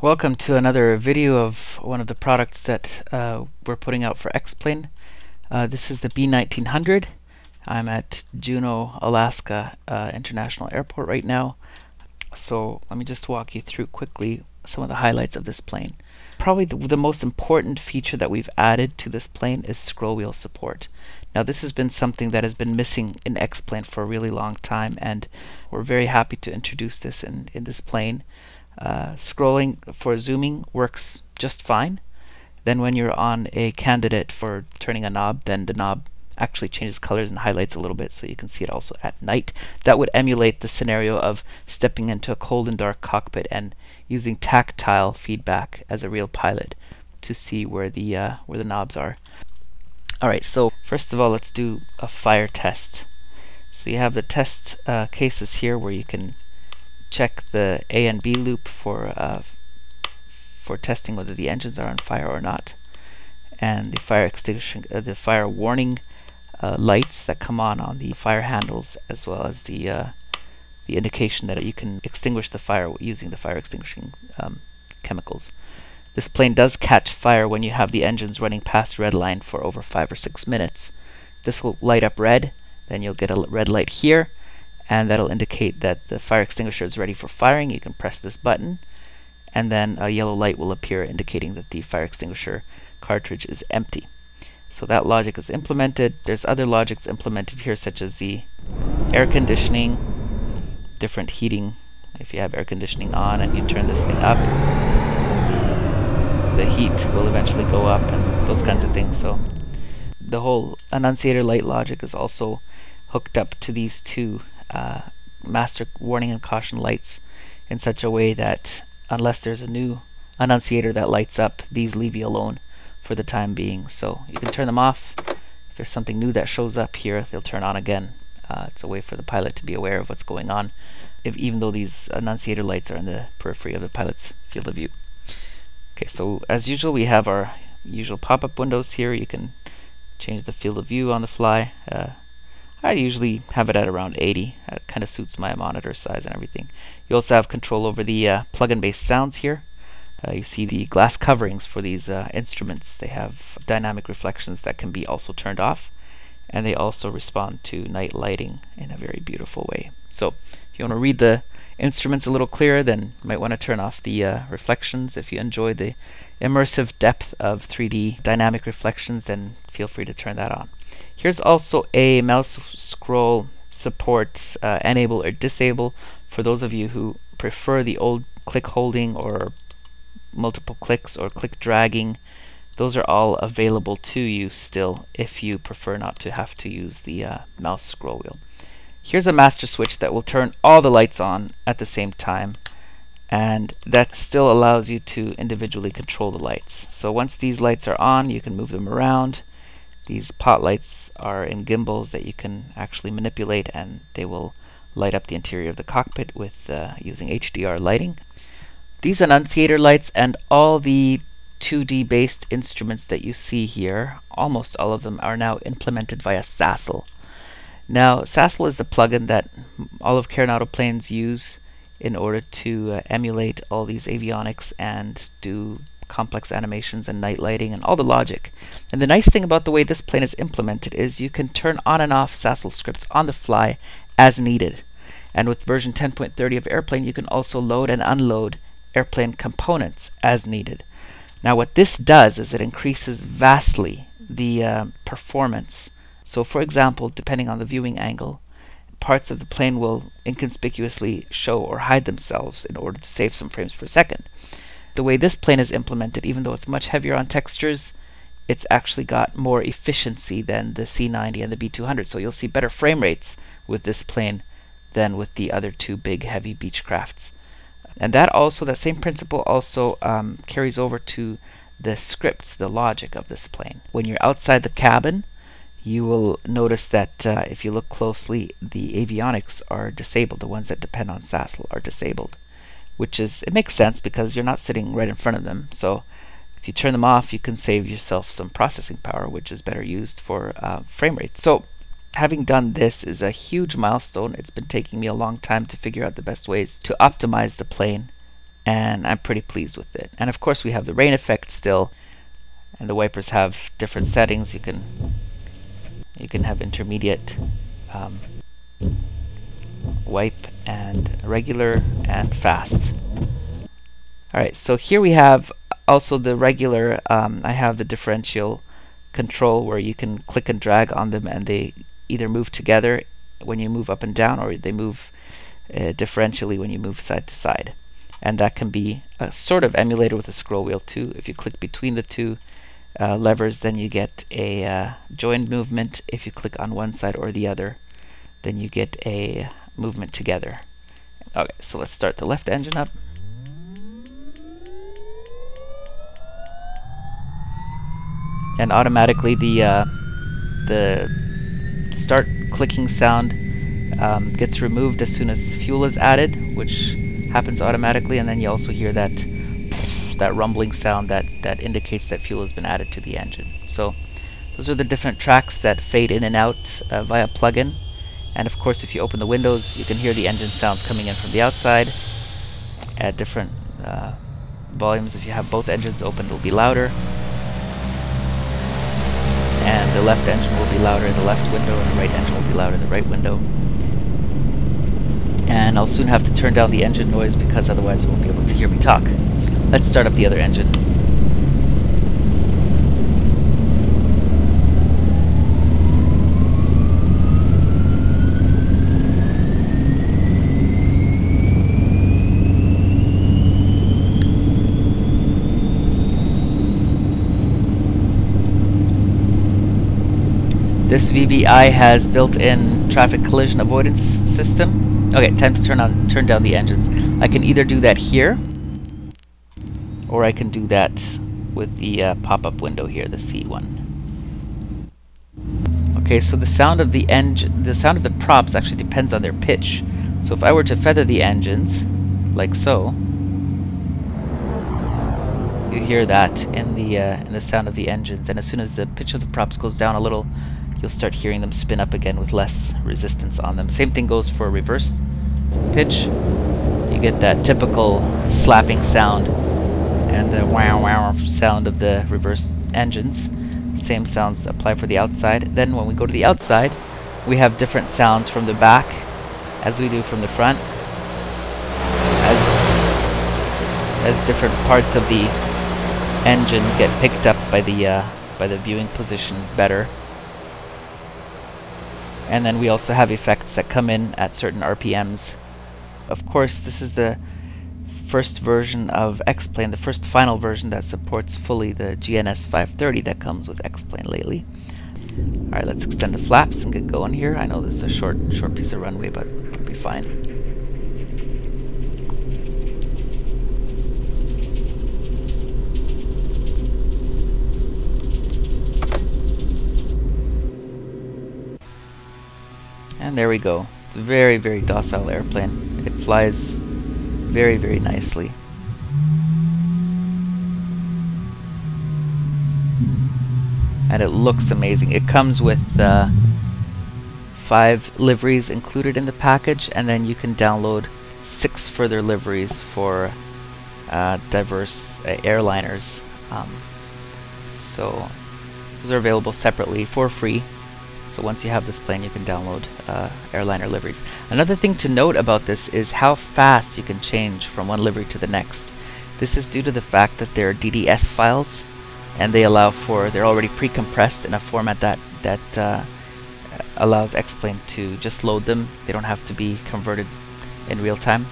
Welcome to another video of one of the products that we're putting out for X-Plane. This is the B1900. I'm at Juneau, Alaska International Airport right now. So let me just walk you through quickly some of the highlights of this plane. Probably the most important feature that we've added to this plane is scroll wheel support. Now this has been something that has been missing in X-Plane for a really long time, and we're very happy to introduce this in this plane. Scrolling for zooming works just fine. Then when you're on a candidate for turning a knob, then the knob actually changes colors and highlights a little bit, so you can see it also at night. That would emulate the scenario of stepping into a cold and dark cockpit and using tactile feedback as a real pilot to see where the knobs are. Alright, so first of all, let's do a fire test. So you have the test cases here where you can check the A and B loop for testing whether the engines are on fire or not, and the fire extinguishing, the fire warning lights that come on the fire handles, as well as the indication that you can extinguish the fire using the fire extinguishing chemicals. This plane does catch fire when you have the engines running past red line for over 5 or 6 minutes. This will light up red, then you'll get a red light here, and that'll indicate that the fire extinguisher is ready for firing. You can press this button, and then a yellow light will appear indicating that the fire extinguisher cartridge is empty. So that logic is implemented. There's other logics implemented here, such as the air conditioning, different heating. If you have air conditioning on and you turn this thing up, the heat will eventually go up, and those kinds of things. So the whole annunciator light logic is also hooked up to these two master warning and caution lights in such a way that unless there's a new annunciator that lights up, these leave you alone for the time being. So you can turn them off. If there's something new that shows up here, they'll turn on again. It's a way for the pilot to be aware of what's going on, even though these annunciator lights are in the periphery of the pilot's field of view. Okay, so as usual, we have our usual pop-up windows here. You can change the field of view on the fly. I usually have it at around 80. That kind of suits my monitor size and everything. You also have control over the plug-in based sounds here. You see the glass coverings for these instruments. They have dynamic reflections that can be also turned off, and they also respond to night lighting in a very beautiful way. So if you want to read the instruments a little clearer, then you might want to turn off the reflections. If you enjoy the immersive depth of 3D dynamic reflections, then feel free to turn that on. Here's also a mouse scroll support, enable or disable, for those of you who prefer the old click holding or multiple clicks or click dragging. Those are all available to you still if you prefer not to have to use the mouse scroll wheel. Here's a master switch that will turn all the lights on at the same time, and that still allows you to individually control the lights. So once these lights are on, you can move them around. These pot lights are in gimbals that you can actually manipulate, and they will light up the interior of the cockpit with using HDR lighting. These annunciator lights and all the 2D based instruments that you see here, almost all of them, are now implemented via Sassel. Now Sassel is the plugin that all of Carenado planes use in order to emulate all these avionics and do complex animations and night lighting and all the logic. And the nice thing about the way this plane is implemented is you can turn on and off Sassel scripts on the fly as needed. And with version 10.30 of Airplane, you can also load and unload airplane components as needed. Now what this does is it increases vastly the performance. So for example, depending on the viewing angle, parts of the plane will inconspicuously show or hide themselves in order to save some frames per second. The way this plane is implemented, even though it's much heavier on textures, it's actually got more efficiency than the C90 and the B200. So you'll see better frame rates with this plane than with the other two big heavy Beechcrafts. And that same principle also carries over to the scripts, the logic of this plane. When you're outside the cabin, you will notice that if you look closely, the avionics are disabled. The ones that depend on Sassel are disabled, it makes sense because you're not sitting right in front of them. So if you turn them off, you can save yourself some processing power, which is better used for frame rate. So having done this is a huge milestone. It's been taking me a long time to figure out the best ways to optimize the plane and I'm pretty pleased with it. And of course we have the rain effect still, and the wipers have different settings. You can have intermediate, wipe, and regular, and fast. Alright, so here we have also the regular. I have the differential control where you can click and drag on them and they either move together when you move up and down, or they move differentially when you move side to side. And that can be a sort of emulated with a scroll wheel too. If you click between the two levers, then you get a joined movement. If you click on one side or the other, then you get a movement together. Okay, so let's start the left engine up. And automatically the start clicking sound gets removed as soon as fuel is added, which happens automatically, and then you also hear that rumbling sound that indicates that fuel has been added to the engine. So those are the different tracks that fade in and out via plug-in. And of course, if you open the windows, you can hear the engine sounds coming in from the outside at different volumes. If you have both engines open, it'll be louder, and the left engine will be louder in the left window, and the right engine will be louder in the right window. And I'll soon have to turn down the engine noise because otherwise you won't be able to hear me talk. Let's start up the other engine. This VVI has built-in traffic collision avoidance system. Okay, time to turn down the engines. I can either do that here, or I can do that with the pop-up window here, the C one. Okay, so the sound of the props actually depends on their pitch. So if I were to feather the engines, like so, you hear that in the sound of the engines. And as soon as the pitch of the props goes down a little, you'll start hearing them spin up again with less resistance on them. Same thing goes for reverse pitch. You get that typical slapping sound and the wow wow sound of the reverse engines. Same sounds apply for the outside. Then when we go to the outside, we have different sounds from the back as we do from the front, as different parts of the engine get picked up by the viewing position better. And then we also have effects that come in at certain RPMs. Of course, this is the first version of X-Plane, the first final version that supports fully the GNS 530 that comes with X-Plane lately. Alright, let's extend the flaps and get going here. I know this is a short piece of runway, but it'll be fine. And there we go. It's a very, very docile airplane. It flies very, very nicely. And it looks amazing. It comes with 5 liveries included in the package, and then you can download 6 further liveries for diverse airliners. So those are available separately for free. So once you have this plane, you can download airliner liveries. Another thing to note about this is how fast you can change from one livery to the next. This is due to the fact that they're DDS files, and they're already pre-compressed in a format that allows X-Plane to just load them. They don't have to be converted in real time.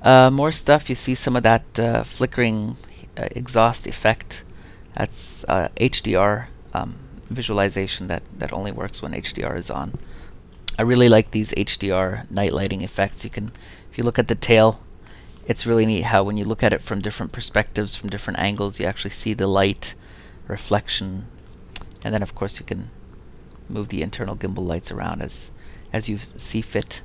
More stuff. You see some of that flickering exhaust effect. That's HDR. Visualization that only works when HDR is on. I really like these HDR night lighting effects. If you look at the tail, it's really neat how when you look at it from different perspectives, from different angles, you actually see the light reflection. And then of course you can move the internal gimbal lights around as you see fit.